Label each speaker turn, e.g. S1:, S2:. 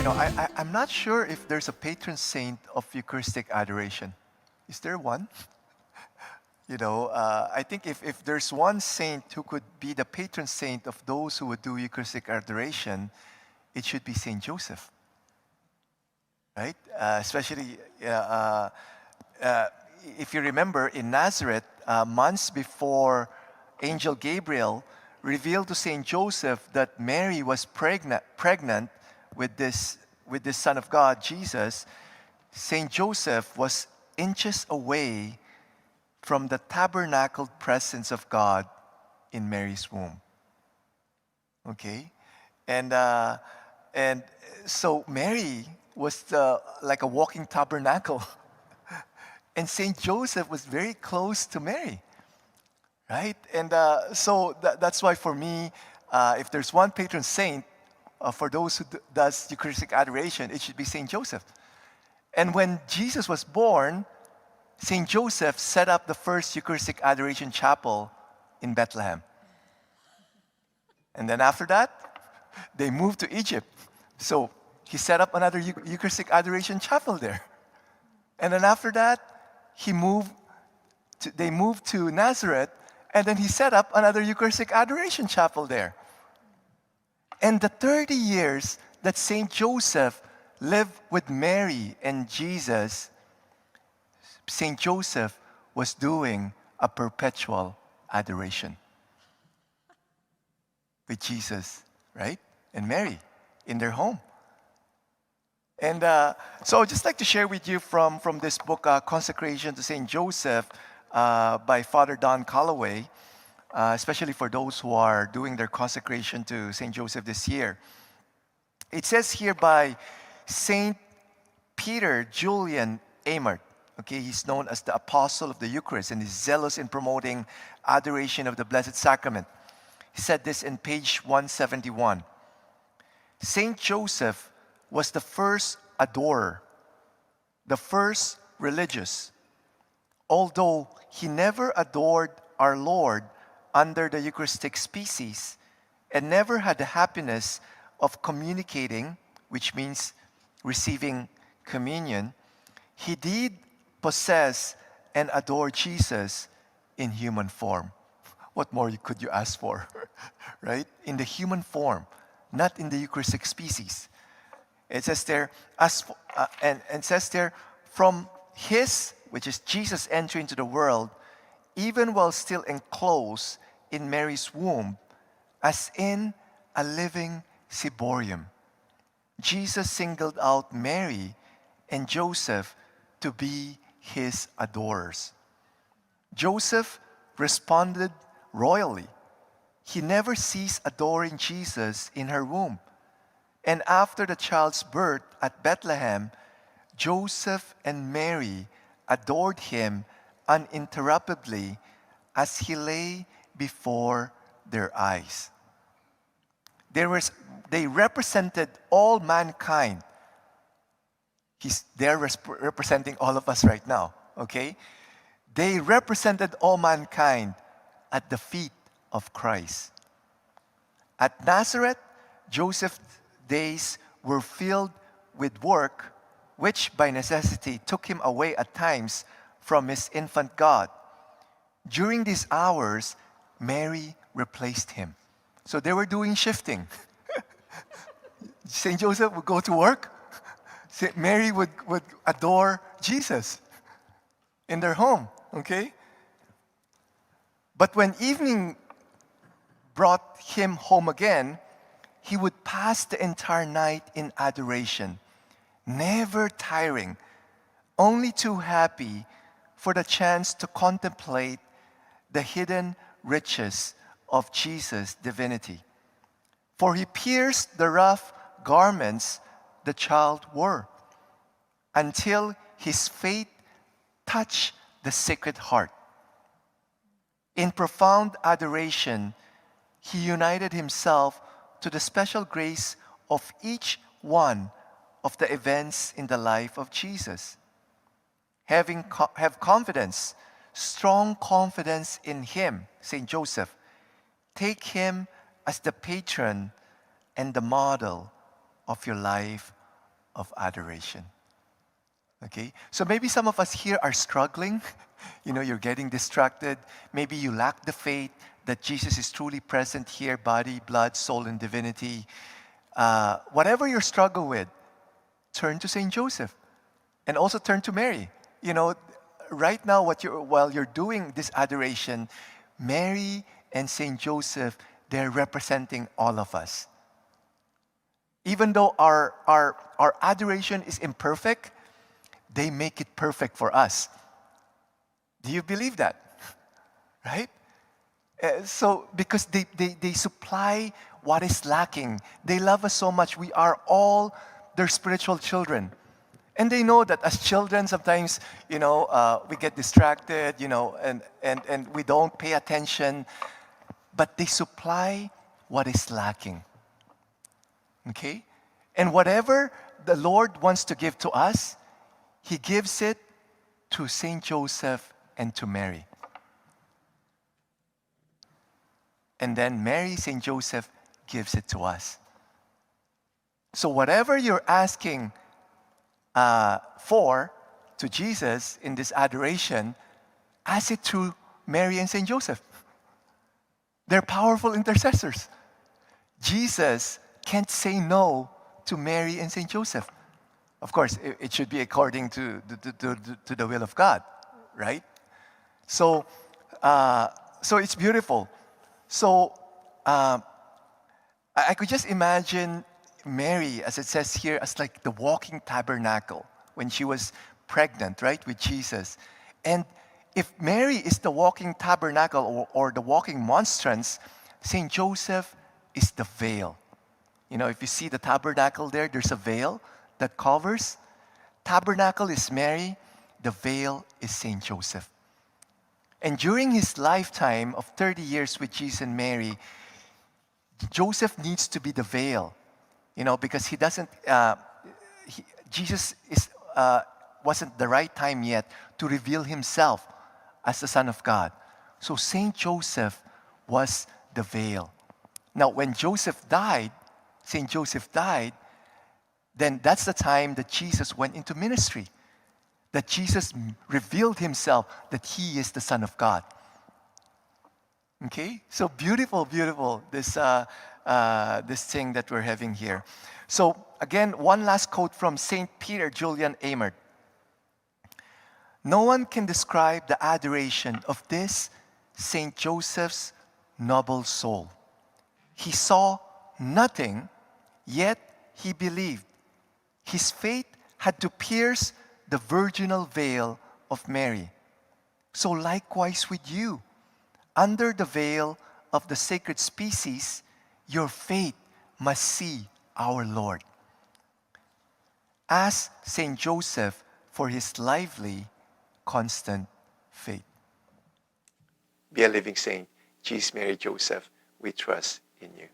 S1: I'm not sure if there's a patron saint of Eucharistic adoration. Is there one? I think if there's one saint who could be the patron saint of those who would do Eucharistic adoration, it should be Saint Joseph, right? Especially if you remember in Nazareth, months before Angel Gabriel revealed to Saint Joseph that Mary was pregnant with this Son of God, Jesus. Saint Joseph was inches away from the tabernacled presence of God in Mary's womb. Okay, and so Mary was like a walking tabernacle, and Saint Joseph was very close to Mary, right? And so that's why for me, if there's one patron saint for those who does Eucharistic adoration, it should be Saint Joseph. And when Jesus was born, Saint Joseph set up the first Eucharistic adoration chapel in Bethlehem. And then after that, they moved to Egypt. So he set up another Eucharistic adoration chapel there. And then after that, they moved to Nazareth, and then he set up another Eucharistic adoration chapel there. And the 30 years that Saint Joseph lived with Mary and Jesus, Saint Joseph was doing a perpetual adoration with Jesus, right? And Mary in their home. And so I'd just like to share with you from this book, Consecration to Saint Joseph, by Father Don Calloway, especially for those who are doing their consecration to Saint Joseph this year. It says here by Saint Peter Julian Amart. Okay, he's known as the Apostle of the Eucharist, and he's zealous in promoting adoration of the Blessed Sacrament. He said this in page 171. Saint Joseph was the first adorer, the first religious. Although he never adored our Lord under the Eucharistic species and never had the happiness of communicating, which means receiving communion, he did possess and adore Jesus in human form. What more could you ask for, right? In the human form, not in the Eucharistic species. It says there, and says there, from his, which is Jesus' entry into the world, even while still enclosed in Mary's womb, as in a living ciborium, Jesus singled out Mary and Joseph to be his adorers. Joseph responded royally. He never ceased adoring Jesus in her womb. And after the child's birth at Bethlehem, Joseph and Mary adored him uninterruptedly as he lay before their eyes. They represented all mankind. They're representing all of us right now, okay? They represented all mankind at the feet of Christ. At Nazareth, Joseph's days were filled with work, which by necessity took him away at times from his infant God. During these hours, Mary replaced him. So they were doing shifting. St. Joseph would go to work. Mary would adore Jesus in their home, okay? But when evening brought him home again, he would pass the entire night in adoration, never tiring, only too happy for the chance to contemplate the hidden riches of Jesus' divinity. For he pierced the rough garments the child wore until his faith touched the Sacred Heart. In profound adoration, he united himself to the special grace of each one of the events in the life of Jesus. Have confidence, strong confidence in him, Saint Joseph. Take him as the patron and the model of your life of adoration. Okay? So maybe some of us here are struggling. You're getting distracted. Maybe you lack the faith that Jesus is truly present here, body, blood, soul, and divinity. Whatever your struggle with, turn to Saint Joseph. And also turn to Mary. Right now, while you're doing this adoration, Mary and Saint Joseph, they're representing all of us. Even though our adoration is imperfect, they make it perfect for us. Do you believe that? Right? So, because they supply what is lacking. They love us so much. We are all their spiritual children. And they know that as children, sometimes, we get distracted, and we don't pay attention. But they supply what is lacking. Okay? And whatever the Lord wants to give to us, He gives it to Saint Joseph and to Mary. And then Mary, Saint Joseph, gives it to us. So whatever you're asking for to Jesus in this adoration, ask it to Mary and Saint Joseph. They're powerful intercessors. Jesus can't say no to Mary and Saint Joseph. Of course, it should be according to the will of God, right? So it's beautiful. So I could just imagine Mary, as it says here, as like the walking tabernacle when she was pregnant, right, with Jesus. And if Mary is the walking tabernacle or the walking monstrance, Saint Joseph is the veil. If you see the tabernacle there, there's a veil that covers. Tabernacle is Mary, the veil is Saint Joseph. And during his lifetime of 30 years with Jesus and Mary, Joseph needs to be the veil, because he doesn't, Jesus wasn't the right time yet to reveal himself as the Son of God. So Saint Joseph was the veil. Now, when Saint Joseph died, then that's the time that Jesus went into ministry. That Jesus revealed himself that he is the Son of God. Okay? So beautiful, this thing that we're having here. So again, one last quote from St. Peter Julian Eymert. No one can describe the adoration of this St. Joseph's noble soul. He saw nothing, yet he believed. His faith had to pierce the virginal veil of Mary. So likewise with you, under the veil of the sacred species, your faith must see our Lord. Ask Saint Joseph for his lively, constant faith. Be a living saint. Jesus, Mary, Joseph, we trust in you.